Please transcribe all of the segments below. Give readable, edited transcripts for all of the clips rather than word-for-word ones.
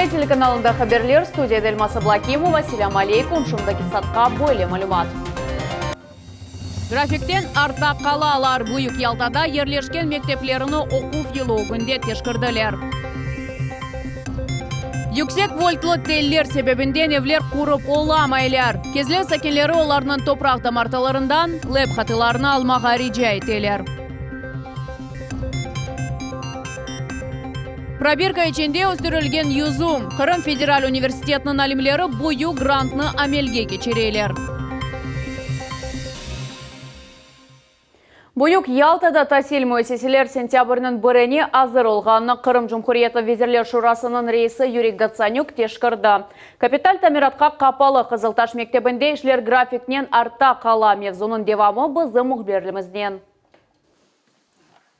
Илья телеканалында хаберлер, студияда Эльмаса Блакимова, Селям алейкум, шумдаки сатқа бойле малюмат. Графиктен арта қалалар Бүйік Ялтада ерлешкен мектеплеріні оқу елі күнде тешкірділер. Yüksek voltlı teller sebebinde evler kurup olamailar. Кезле сәкенлері оларының топрақ тамарталарından леп хатыларını almağa rica ettiler. Пробирка içinde өстірілген юзум. Қырым Федерал университетінің алимлері бұйу грантны амелге кечерелер. Бұйық Ялтада тәсіл мөсеселер сентябрінің біріне азыр олғаны Қырым Жұмхуриеті Везірлер Шурасының рейсі Юрий Гацанюк тешкірді. Капиталь Тамиратқа қапалы Қызылташ мектебінде ішлер графикнен арта қала мевзунын девамы бұзы мұхберлімізден.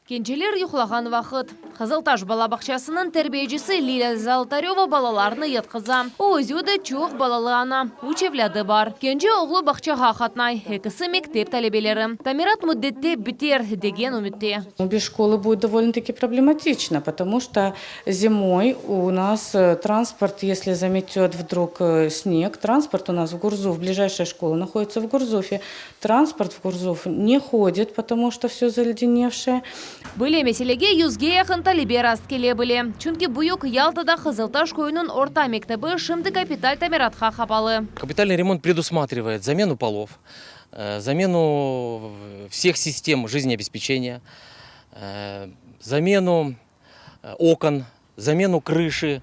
Кенчелер юхлаған вақыт. Қызылташ балабақшасының тәрбиежісі Лиля Золотарева балаларыны етқыза. Өзуді чоқ балалы ана, учевляды бар. Кенче оғлы бақчаға қатнай, екісі мектеп тәлебелері. Тамират мұддетте бітер деген үмітте. Без школы будет довольно-таки проблематично, потому что зимой у нас транспорт, если заметет вдруг снег, транспорт у нас в Гурзуф, ближайшая школа находится в Гурзуфе, транспорт в Гурзуф не ходит, потому что все заледеневшее. Были меселеге юзге яқын талебе раст келе біле. Чүнки Бұйық Ялтада Қызылташ көйінің орта мектебі шымды капиталь Тамиратқа қапалы. Капитальный ремонт предусматривает замену полов, замену всех систем жизнеобеспечения, замену окон, замену крыши,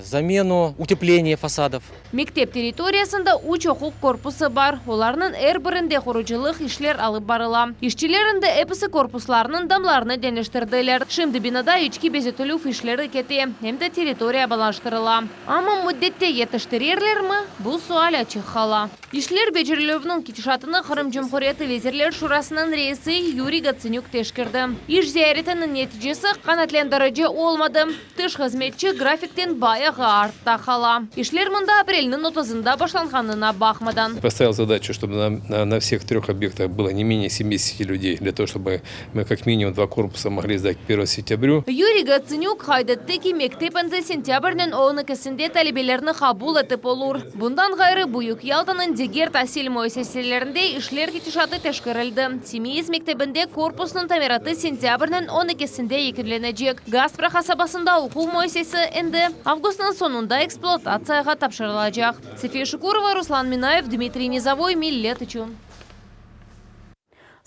замену утепления фасадов. Мектеп территориясында үч оқу корпусы бар. Оларның әр бірінде құручылық ишлер алып барыла. Ишчилерінде эпісі корпусларының дамларыны денештірділер. Шымды бинада ички безетілу ишлері кете, әмді территория балаштырыла. Ама мүддетте етіштірерлер ме? Бұл суал ачық қала. Ишлер бежірлөвінің кетішатыны Қырым Жұмхуриеті Везірлер Шурасының рейсі Юрий Гацанюк тешкірді. Иш зияретінің нетижесі қанатлендіріде олмады. Тыш қызметчі графиктен баяғы артта қала. Ишлер мұнда апрельның 30-ында башланғанына бақмадан. Поставил задачу, чтобы на всех 3 объектах было не менее 70 людей, для того, чтобы мы как минимум 2 корпуса могли сдать к 1 сентябрю. Юрий Гацанюк қайдатты ки мектепінде сентябрьнің 12-сінде тәлебелеріні қабул етіп олур. Бұндан ғайры Бұйық Ялтаның дегер тәсіл мөсеселерінде ишлер кетішаты тәшкірілді. Семейіз мектебінде корпусының Тамираты сентябрьнің 12-сінде екірленежек. Гаспра қасабасында оқу мөсесі енді августның сонында эксплуатацияға тапшырылacak. Сефия Шукурова, Руслан Минаев, Дмитрий Низовой, Миллет үшін.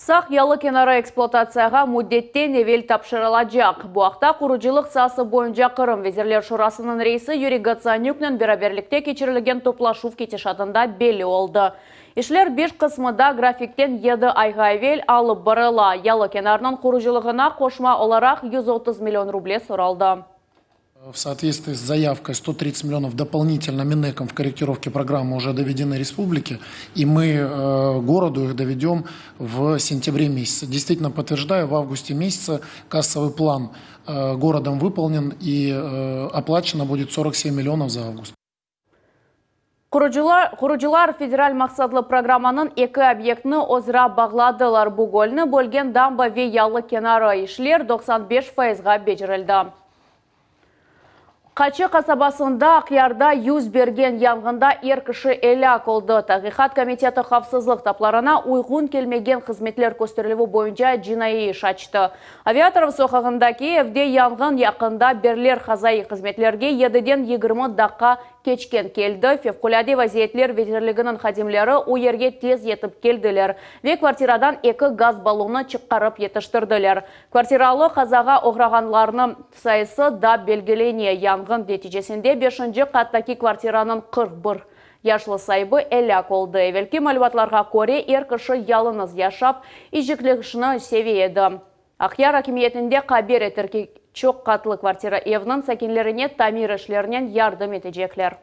Сақ ялы кенары эксплуатацияға мүддеттен евел тапшырылacak. Бұақта құручылық сасы бойынша Қырым Везірлер Шурасының рейсі Юрий Гацанюкнің бераберлікте кечірілген топлашув кетешатында белі олды. Ишлер 5 қысмыда графиктен еді айға евел алып барыла. Ялы кенарының құручылығына қошма оларақ 130 миллион рубле сұралды. В соответствии с заявкой 130 миллионов дополнительно Минэком в корректировке программы уже доведены республики, и мы городу их доведем в сентябре месяце. Действительно подтверждаю, в августе месяце кассовый план городом выполнен и оплачено будет 47 миллионов за август. Құручылар федераль мақсадлы программаның 2 объектіні озыра бағладылар. Бұғолны бөлген дамба ве ялы кенары ишлер 95%-ға бежірілді. Қачы қасабасында Ақярда юз берген яңғында ер кіші әляк олды. Тағиқат комитеті қавсызлық тапларына ұйғын келмеген қызметлер көстірілігі бойынша жинайы іш açты. Авиаторов соқығындаки евде яңғын яқында берлер қазайы қызметлерге 7-ден 20 даққа кечкен келді. Февкуляде вазиетлер ветерлігінің қадимлері уерге тез етіп келділер. Ве квартирадан 2 газ баллоны чыққарып етіштірділер. Квартиралы қазаға оғрағанларының сайысы да белгілене яңғын нәтижесінде 5-ші қаттаки квартираның 41 яшлы сайбы әляк олды. Евелкі мәлуатларға көре ер кіші ялыныз яшап, ижіклігішіні севейеді. Ақяр акимиетінде қабер етірке чоқ қатлы квартира евнің сәкенлеріне тамир ішлерінен ярдым етежеклер.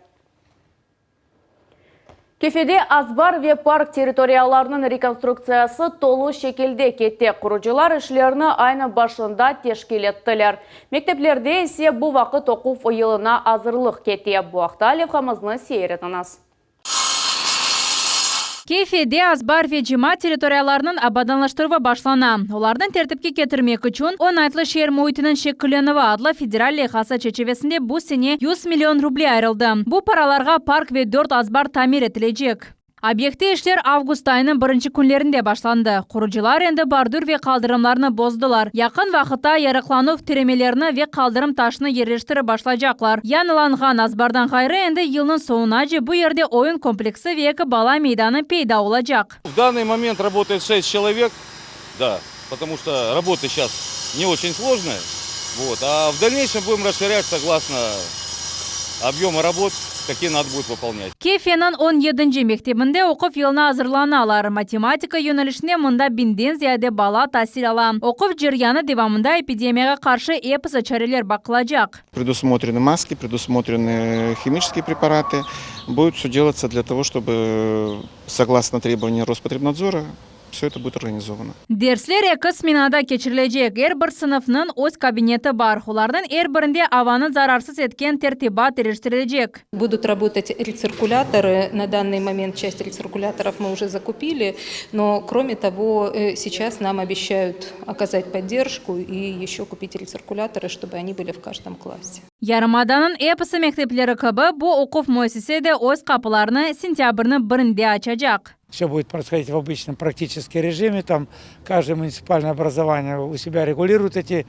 Кефеде Азбар ве парк территорияларының реконструкциясы толу шекелде кетте. Құручылар ішлеріні айны башында тешкелеттілер. Мектеплерде есе бұл вақыт оқу ойылына азырлық кетте. Бұақта левхамызны сейретініз. Кейфеде азбар ве жима территорияларының абаданлаштырывы башлана. Олардың тертіпке кетірмек үшін 10 айтлы шер мұйтының шеккіленігі адлы федераль лейхаса чечевесінде бұл сене 100 миллион рублей айрылды. Бұл параларға парк ве 4 азбар тамир етілежек. Объекті ішлер август айының бірінші күнлерінде башланды. Құрыжылар енді бардыр ве қалдырымларыны боздылар. Яқын вақытта ярықлану теремелеріні ве қалдырым ташыны ерлештірі башлайжақлар. Яныланған азбардан қайры енді елінің соңына же бұл ерде ойын комплексы векі бала мейданы пейда олажақ. В данный момент работает 6 человек, да, потому что работа сейчас не очень сложная. Вот, а в дальнейшем будем расширять согласно объема работ, какие надо будет выполнять. Кейфенің 17-ші мектебінде оқып еліне hazırlanalар. Математика yönelişine мұнда бинден зияде бала тәсір ала. Оқып жүргені девамында эпидемияға қаршы эпосы чарелер бақылажақ. Предусмотрены маски, предусмотрены химические препараты. Будет все делаться для того, чтобы, согласно требованиям Роспотребнадзора, все это будет организовано. Derslер 2 smenada keçirilecek. Her bir sınıfının öz kabineti var. Onlardan her birinde havanı zararsız etken tertibat eriştirilecek. Будут работать рециркуляторы. На данный момент часть рециркуляторов мы уже закупили, но кроме того сейчас нам обещают оказать поддержку и еще купить рециркуляторы, чтобы они были в каждом классе. Yarımadanın eposu mekteplері kıbı bu okuf müessese de öz kapılarını sentyabrının 1'inde açacak. Все будет происходить в обычном практическом режиме. Там каждое муниципальное образование у себя регулирует эти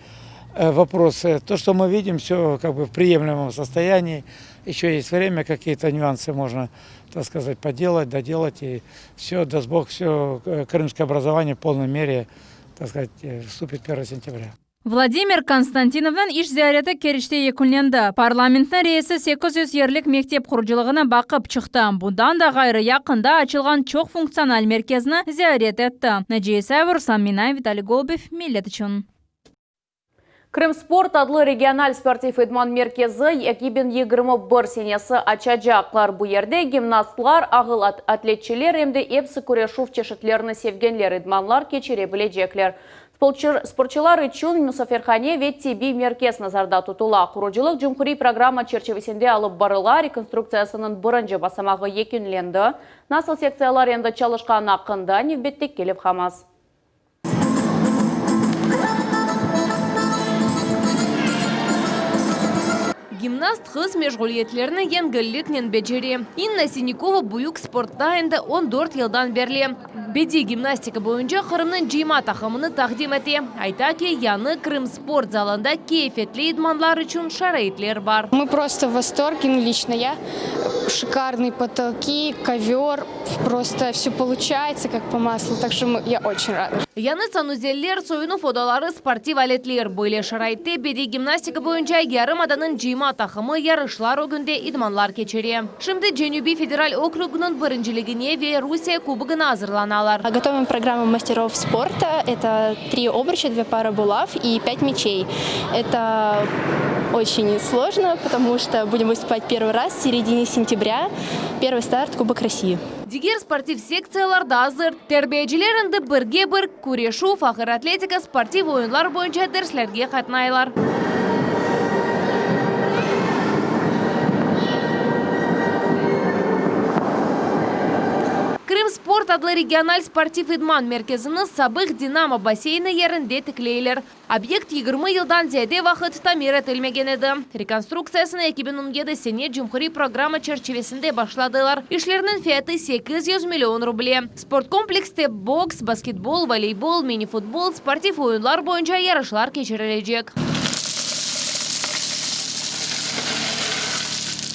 вопросы. То, что мы видим, все как бы в приемлемом состоянии. Еще есть время, какие-то нюансы можно, так сказать, поделать, доделать. И все, даст Бог, все крымское образование в полной мере, так сказать, вступит 1 сентября. Vladimir Konstantinov'dan iş ziyareti kerişte yekünlendi. Parlamentin reisi 800 yerlik mektep kuruculuğuna bakıp çıktı. Bundan da gayrı yakında açılgan çok fonksiyonel merkezini ziyaret etti. Naciye Sayvur, Samminay, Vitaliy Golubov, Millet için. Крымспорт адлы региональ спортив идман меркезі 2021 сенесі ачаджақлар. Бұл ерде гимнастлар, ағыл атлетчілер емді епсі күрешув чешетлеріні севгенлер идманлар кечере білежеклер. Спортчылар үшін Мусаферхане ветти би меркез назарда тұтыла. Құрыжылық жүмқұри программа черчевесінде алып барыла, реконструкциясының бұрынжы басамағы екінленді. Насыл секциялар енді чалышқан ақында невбеттек келіп хамас. Гимнаст қыз межғулетлеріні енгілікнен беджері. Инна Синякова бұйық спортта енді 14 елдан берлі. Беди гимнастика бойынша Қырымның жима тақымыны тақдим әте. Айта ке, яны Крым спорт залында кейфетлі идманлар үшін шарайтлер бар. Мы просто в восторге, лично я. Шикарные потолки, ковер, просто все получается как по маслу, так что я очень рада. Яны санузеллер сойыну фодалары спортив алетлер. Бойле шарайтте беди гимнастика бойынша ярым аданын жима тақымы ярышлар огынде идманлар кечере. Шымды Женюби федераль округының біріншілігіне ве Русия кубогына азырланалар. Готовим программу мастеров спорта. Это 3 обруча, 2 пары булав и 5 мячей. Это очень сложно, потому что будем выступать первый раз в середине сентября. Первый старт Кубок России. Дигер спортив секцияларда азыр. Тербиячилеринде бірге-бір күрешу, фахыр атлетика, спортив ойынлар бойынша дәрслерге қатнайлар. Крым спорт адлы региональ спортив идман мерkezini Сабых Динамо бассейны ерінде тіклейлер. Объект 20 елдан зәде вақыт тамир етілмеген еді. Реконструкциясыны 2017 сене жүмқыри программа черчевесінде башладылар. Ишлерінің фияты 800 миллион рубле. Спорт комплексте бокс, баскетбол, волейбол, мини-футбол, спортив ойынлар бойынша ярышлар кечірілежек.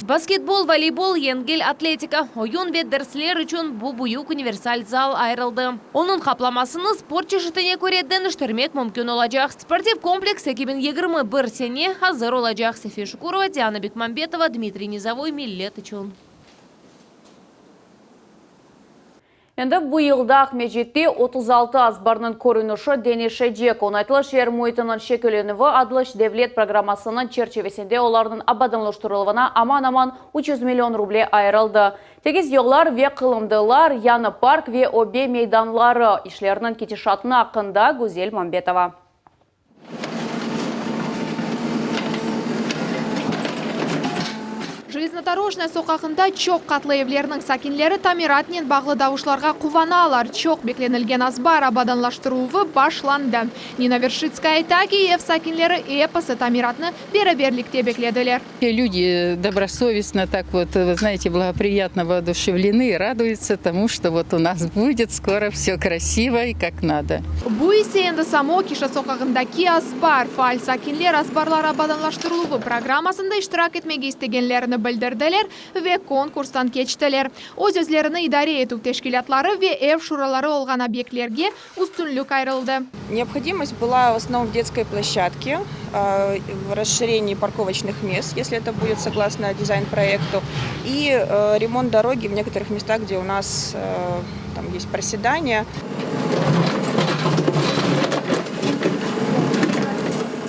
Баскетбол, волейбол, енгел, атлетика, ойын ве дәрслер үшін бұл бұйық универсаль зал айрылды. Оның қапламасыны спорт чешітіне көредден үштірмек мүмкін олacak. Спортив комплекс 2021 сене hazır olacak. Сефи Шукурова, Диана Бекмамбетова, Дмитрий Низовой, Millet için. Енді бұл елді Ақмежетте 36 азбарының көрініші денешедек. Онайтылы шер мұйтының шекеленігі адлыш девлет программасының черчевесінде олардың абадымлыштырылығына аман-аман 300 миллион рубле айырылды. Тегіз еллар ве қылымдылар, яны парк ве обе мейданлары ишлерінің кетешатыны ақында Гузель Мамбетова. Железнодорожный соқақында чоқ қатлы евлерінің сакинлері тамиратнен бағлы дауышларға қуваналар. Чоқ бекленілген азбар абаданлаштыруы башланды. Нина Вершицкая таки ев сакинлері эпосы тамиратны береберлікте бекледілер. Люди добросовестно, так вот, вы знаете, благоприятно воодушевлены и радуются тому, что вот у нас будет скоро все красиво и как надо. Буйсе енді само киша соқағындаки азбар. Фаал сакинлер азбарлар абаданлаштырылуы программасында иштирак этмеге истегенлерини билдирдилер ве конкурстан кечтилер. Өз-өзлерини идаре этүү тешкилатлары ве эв шуралары олган объектлерге устунлук айрылды. Необходимость была в основном в детской площадке, в расширении парковочных мест, если это будет согласно дизайн-проекту, и ремонт дороги в некоторых местах, где у нас там есть проседания.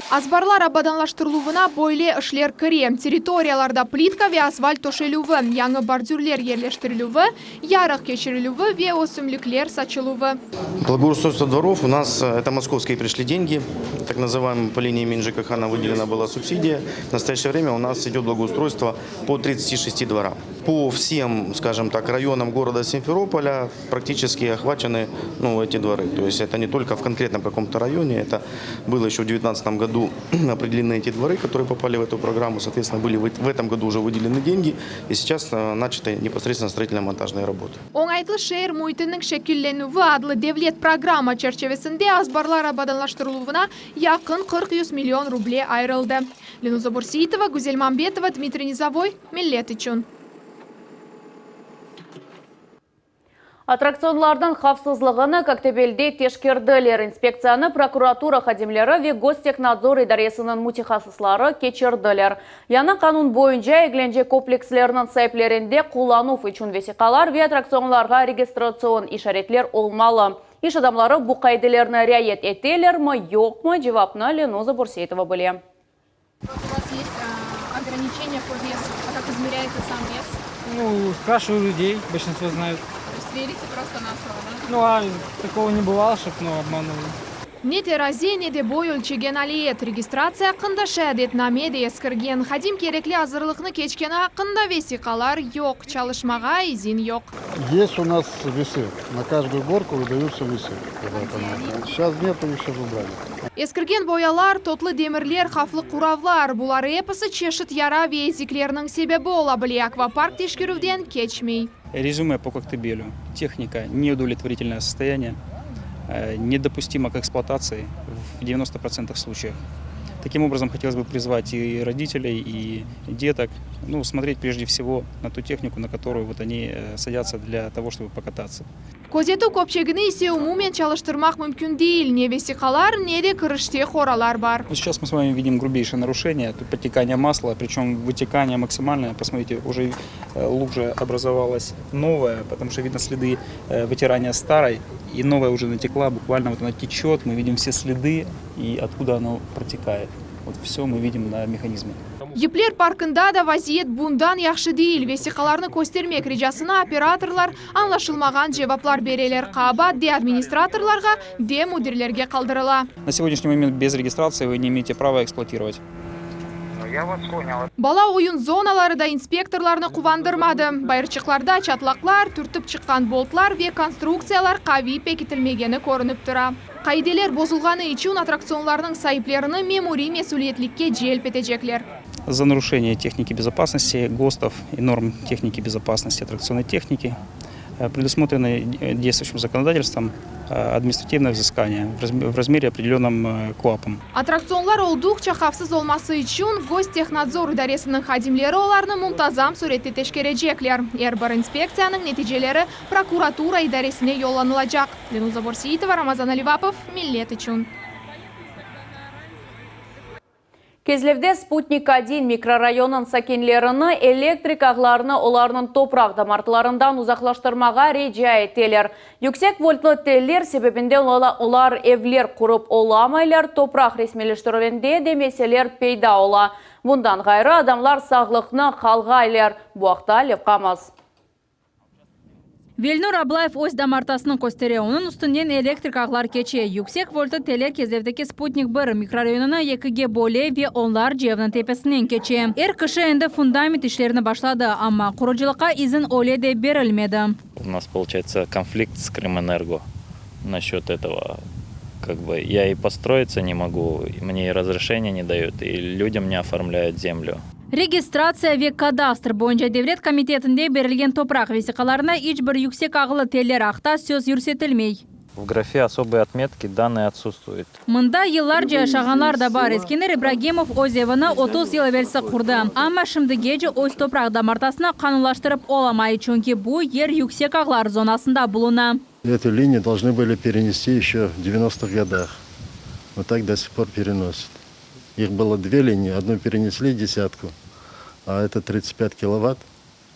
Азбарлар абаданлаштырылуына бойле ишлер кире. Территорияларда плитка ве асфальт тошелуы, яңы бордюрлер ерлештирилуы, ярык кечирилуы ве өсүмлүклер сачылуы. Благоустройство дворов у нас это московские пришли деньги, так называемым по линии МинЖКХ выделена была субсидия. В настоящее время у нас идет благоустройство по 36 дворам. По всем, скажем так, районам города Симферополя практически охвачены эти дворы. То есть это не только в конкретном каком-то районе, это было еще в 2019 году определены эти дворы, которые попали в эту программу. Соответственно, были в этом году уже выделены деньги, и сейчас начаты непосредственно строительно-монтажные работы. Оңайтлы шehir muhitinin şekillenüvi adlı devlet programma çerçevesinde azbarlar abadanlaştırılığına yakın 40-100 milyon ruble ayrıldı. Ленуза Бурсиитова, Гузель Мамбетова, Дмитрий Низовой, Миллет үчүн. Аттракционлардан хавсызлығыны Коктебелде тешкерділер. Инспекцияны прокуратура хадимлері ве Гостехнадзор идаресінің мутихасыслары кечерділер. Яны канун бойынша егленже комплекслерінің сайплерінде куланув үчүн весикалар ве аттракционларға регистрацион ишаретлер олмалы. Иш адамлары bu кайделеріне ряет етелер ме, yok mu? Cevapны Ленуза Бурсиитова были. У вас есть ограничения по весу, а как измеряется сам вес? Ну, спрашиваю людей, большинство знают. Верите просто на слово, да? Ну, а такого не бывало, чтобы обманывали. Не терази, не де бой өлчеген алиет. Регистрация қында шәдет намеде ескірген. Хадим керекли азырлықны кечкені ақында весикалар yok. Çalışmaға изин yok. Есть у нас весы. На каждую горку выдаются весы. Сейчас нету, еще убрали. Ескірген боялар, тотлы демірлер, хафлы құравлар. Бұлар эпысы чешіт яра везиклерінің себебі ола біле аквапарк тешкеруден кечмей. Резюме по Коктебелю. Техника неудовлетворительное состояние. Недопустимо к эксплуатации в 90% случаев. Таким образом, хотелось бы призвать и родителей, и деток, смотреть прежде всего на ту технику, на которую они садятся для того, чтобы покататься. Көзету көпчегіні есе умумен çalıştырмақ мүмкін дейіл. Не весикалар, не де кіріште хоралар бар. Сейчас мы с вами видим грубейшее нарушение. Тут подтекание масла, причем вытекание максимальное. Посмотрите, уже лужа образовалась новая, потому что видно следы вытирания старой. И новая уже натекла, буквально она течет, мы видим все следы и откуда оно протекает. Вот все мы видим на механизме. Еплер паркында да вазиет бундан яхшы дейіл. Весикаларны көстермек режасына операторлар анлашылмаған жеваплар берелер қабат де администраторларға, де мудирлерге қалдырыла. На сегодняшний момент без регистрации вы не имеете права эксплуатировать. Я вас понял. Бала ойын зоналары да инспекторларны кувандырмады. Байырчыкларда чатлаклар, түртіп чыққан болтлар ве конструкциялар қави пекетілмегені көрініп тұра. Қайделер бозылғаны үчүн аттракционларның сайыплеріні мемури месулиетлікке желп етежеклер. За нарушение техники безопасности, ГОСТов и норм техники безопасности аттракционной техники предусмотрено действующим законодательством административное взыскание в размере определенном КОАПом. Аттракционлар олдукча хавсыз олмасы үчүн Гостехнадзор идаресінің хадимлері оларны мунтазам суретте тешкережеклер. Эрбар инспекцияның нетижелері прокуратура идаресіне yollanılacak. Ленуза Бурсиитова, Рамазан Аливапов, Миллет үчүн. Кезлевде Спутник-1 микрорайонын сакинлеріні электрик ағларыны оларының топрақ дамартыларından uzaklaştırmaға реджа етелер. Yüksek voltlı теллер себебінде олар evler құрып оламайлар, топрақ ресмелештірілінде демеселер пейда ола. Bundan gayrı adamlar sağlıqны қалғайлар. Буақта Лев Қамаз. Велнур Аблаев ось дамартасының көстере. Оның үстінен электрик ағлар кече. Yüksek voltlı телер кезевдeki Sputnik 1 mikrorayonuna 2G боле ve onlar Cevnan tepesinden keçe. Kışı ende fundament işlerini başladı ama kuruculuk'a izin öyle de verilmedi. У нас получается конфликт с Крымэнерго насчет этого. Как бы я и построиться не могу, и мне и разрешения не дают, и людям не оформляют землю. Registratsiya ve kadastr boyunca devlet komitetinde berilgen toprak vesikalarına hiçbir yüksek ağılı teller akta söz yürsetilmey. В графе особые отметки данные отсутствуют. Mında yıllarca yaşaganlar da var. Eskender Ibragimov öz evini 30 yıl evvelsi kurdu. Ama şimdi gece öz toprak damartasına kanunlaştırıp olamayı çünkü bu yer yüksek ağlar zonasında buluna. Эту линию должны были перенести еще в 90-х годах. Но так до сих пор переносят. Их было две линии, одну перенесли десятку, а это 35 киловатт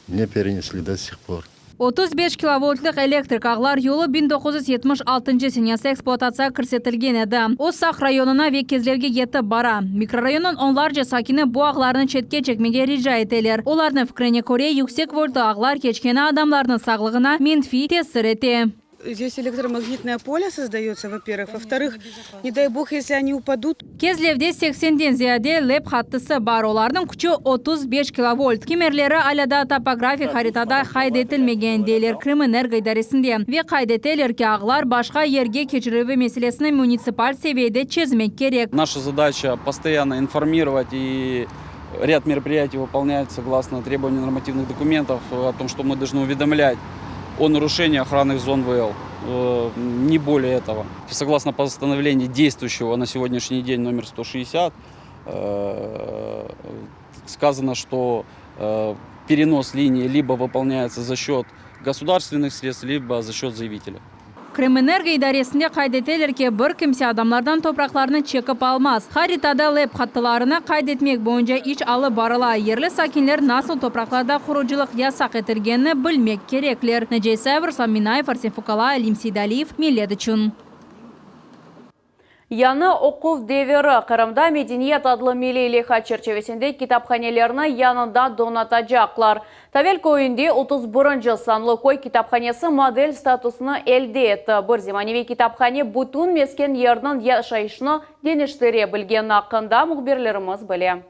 не перенесли до сих пор. 35 kilovoltlik elektrik ağlar yolu 1976 senesi eksploatatsiya kirsetilgen edi. O Sak rayonuna ve kezlerge yetip bara. Mikrorayonun onlarca sakini bu ağlarını çetke çekmege rica eteler. Onların fikrine göre yüksek voltlu ağlar keçkeni adamlarının sağlığına menfi tesir etti. Здесь электромагнитное поле создается, во-первых. Во-вторых, не дай бог, если они упадут. Kezlevde 80'den ziyade leb hattısı var. Onların küçü 35 kilovolt. Kemerleri alada topografik haritada kaydetilmegen deyler Krımınergo idaresinde. Ve kaydetilir ki ağlar başka yerge keçirivi meselesini municipal seviyede çözmek gerek. Наша задача постоянно информировать, и ряд мероприятий выполняется согласно требованиям нормативных документов о том, что мы должны уведомлять о нарушении охранных зон ВЛ. Не более этого. Согласно постановлению действующего на сегодняшний день номер 160, сказано, что перенос линии либо выполняется за счет государственных средств, либо за счет заявителя. Krımınergo idaresinde kaydetilir ki bir kimse adamlardan topraklarını çekip almaz. Haritada leb hattılarını kaydetmek boyunca iç alı barıla. Yerli sakinler nasıl topraklarda kuruculuk yasak etilgenini bilmek gerekler. Necese Versam Minayev, Arsen Fukala, Alim Sidaliyev, Millet için. Яны оқув deveri Qırımda Medeniyet adlı Milli Leha çerçevesinde kitaphanelerini yanında donatacaklar. Tavel köyünde 31. sanlı koy kitaphanesi model statusunu elde etti. Bir zemanevi kitaphane bütün mesken yerinin yaşayışını deniştirebilgen hakkında muhbirlerimiz bile.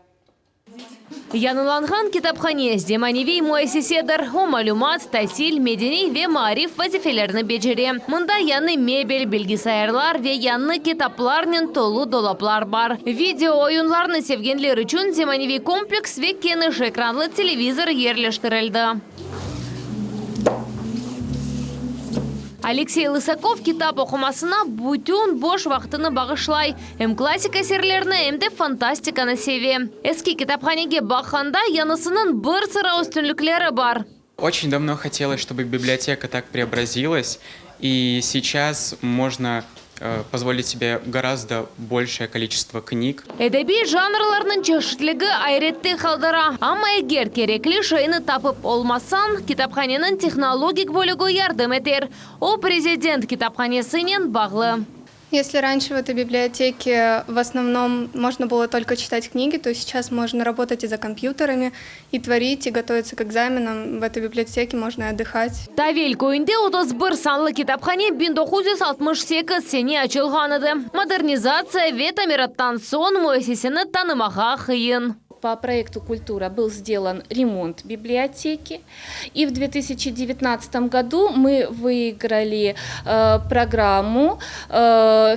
Yanılanған kitapхане земаневи muessesedir. O malumat, tahsil, medeni ve marif vazifelerini beceri. Mında yanı mebel, bilgisayarlar ve yanı kitaplarının tolu dolaplar var. Video oyunlarını sevgenler için zemanivi kompleks ve geniş ekranlı televizor yerleştirildi. Алексей Лысаков kitap okumasına bütün boş vaktini bağışlay. Hem klasik eserlerini hem de fantastikаны sevi. Eski kitaphanege bakanda yanısının bir sıra üstünlükleri var. Очень давно хотелось, чтобы библиотека так преобразилась, и сейчас можно позволить себе гораздо большее количество книг. Edebi janrlarının çeşitliliği ayrıttı kaldıra. Ama eğer gerekli şeyini tapıp olmasan, kitaphanenin teknologik bölümü yardım eder. O prezident kitaphanesinin bağlı. Если раньше в этой библиотеке в основном можно было только читать книги, то сейчас можно работать и за компьютерами, и творить, и готовиться к экзаменам. В этой библиотеке можно отдыхать. Тавел köyünde 31 sanlı kitapхане 1968 sene açılğanıdı. Modernizatsiya ve tamirattan son müessesini tanımağa kıyın. По проекту «Культура» был сделан ремонт библиотеки. И в 2019 году мы выиграли программу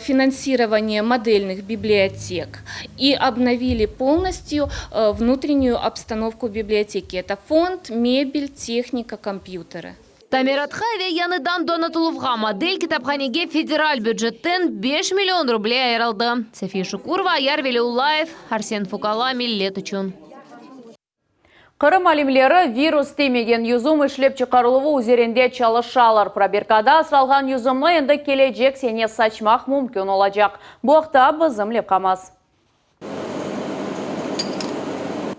финансирования модельных библиотек и обновили полностью внутреннюю обстановку библиотеки. Это фонд, мебель, техника, компьютеры. Tamiratха ve yanıdan donatılıvğa model kitaphanege federal büdjetten 5 milyon ruble ayrıldı. Sefiye Şukurova, Ayar Veliullayev, Arsen Fukala, Millet için. Qırım alimleri virus temegen yüzüm işlep çıkarılığı üzerinde çalışalar. Probirkada asralgan yüzümlü endi gelecek sene saçmak mümkün olacak. Bu haqda bizim lepkamaz.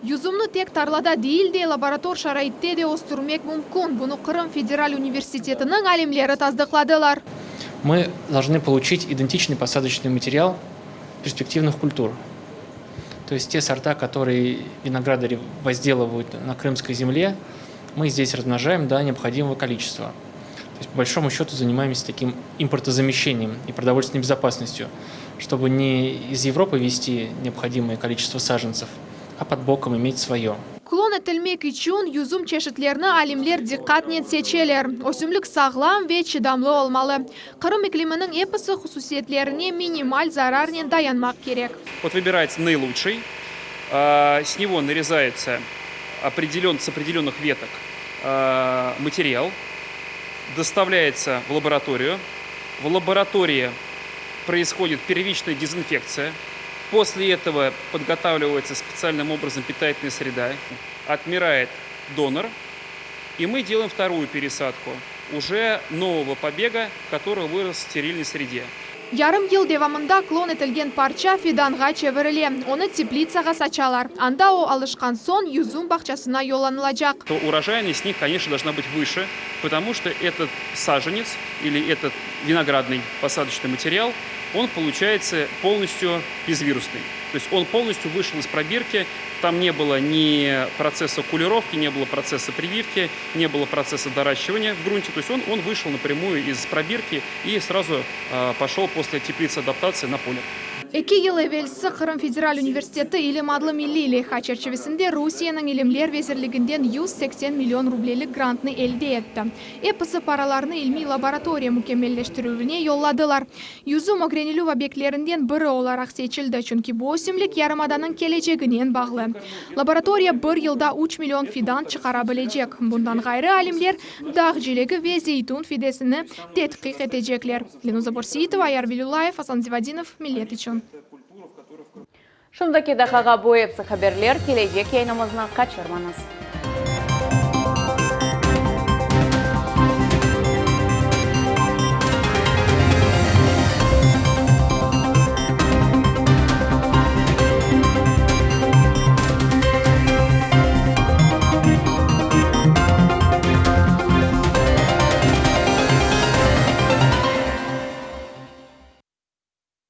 Yüzümlü tek tarlada değil de laborator şaraitte de östürmek mümkün. Bunu Qırım Federal Üniversitetinin alimleri tasdikladılar. Мы должны получить идентичный посадочный материал перспективных культур. То есть те сорта, которые виноградари возделывают на крымской земле, мы здесь размножаем до необходимого количества. есть, по большому счету занимаемся таким импортозамещением и продовольственной безопасностью, чтобы не из Европы везти необходимое количество саженцев, а под боком иметь свое. Клон etilmek için yüzüm çeşitlerine alimler dikkat seçeler. Ösümlük sağlam ve çidamlı olmalı. Kırım ikliminin episi hususiyetlerine minimal zararla dayanmak gerek. Вот выбирается наилучший, с него нарезается с определенных веток материал, доставляется в лабораторию. В лаборатории происходит первичная дезинфекция. После этого подготавливается специальным образом питательная среда, отмирает донор, и мы делаем вторую пересадку уже нового побега, который вырос в стерильной среде. Yarım yıl devamında klon etilgen parça fidanға çevirile. Onu teplitsaga saçalar. Anda o alışkan son yüzüm bahçesine yollanılacak. То урожайность с них, конечно, должна быть выше, потому что этот саженец или этот виноградный посадочный материал, он получается полностью безвирусный. То есть он полностью вышел из пробирки, там не было ни процесса кулировки, не было процесса прививки, не было процесса доращивания в грунте. То есть он вышел напрямую из пробирки и сразу пошел после теплицы адаптации на поле. 2 yıl evvelsi Kırım Federal Üniversiteti İlim adlı milli leyha çerçevesinde Rusiyanın İlimler Vezirliginden 180 milyon rublelik grantını elde etti. Episi paralarını ilmi laboratoriya mükemmelleştirildiğine yolladılar. Yüzüm ogrenilü obyeklerinden biri olarak seçildi çünkü bu ösümlük yarımadanın geleceğine bağlı. Laboratoriya bir yılda 3 milyon fidan çıkarabilecek. Bundan gayrı alimler dağ cilegi ve zeytun fidesini tetkik edecekler. Lenuza Borsiyitova, Ayar Velulayev, Hasan Zivadinov, Millet için. Шымдаки дахаға бойып haberler, kelecek yayınımızına kaçırmanız.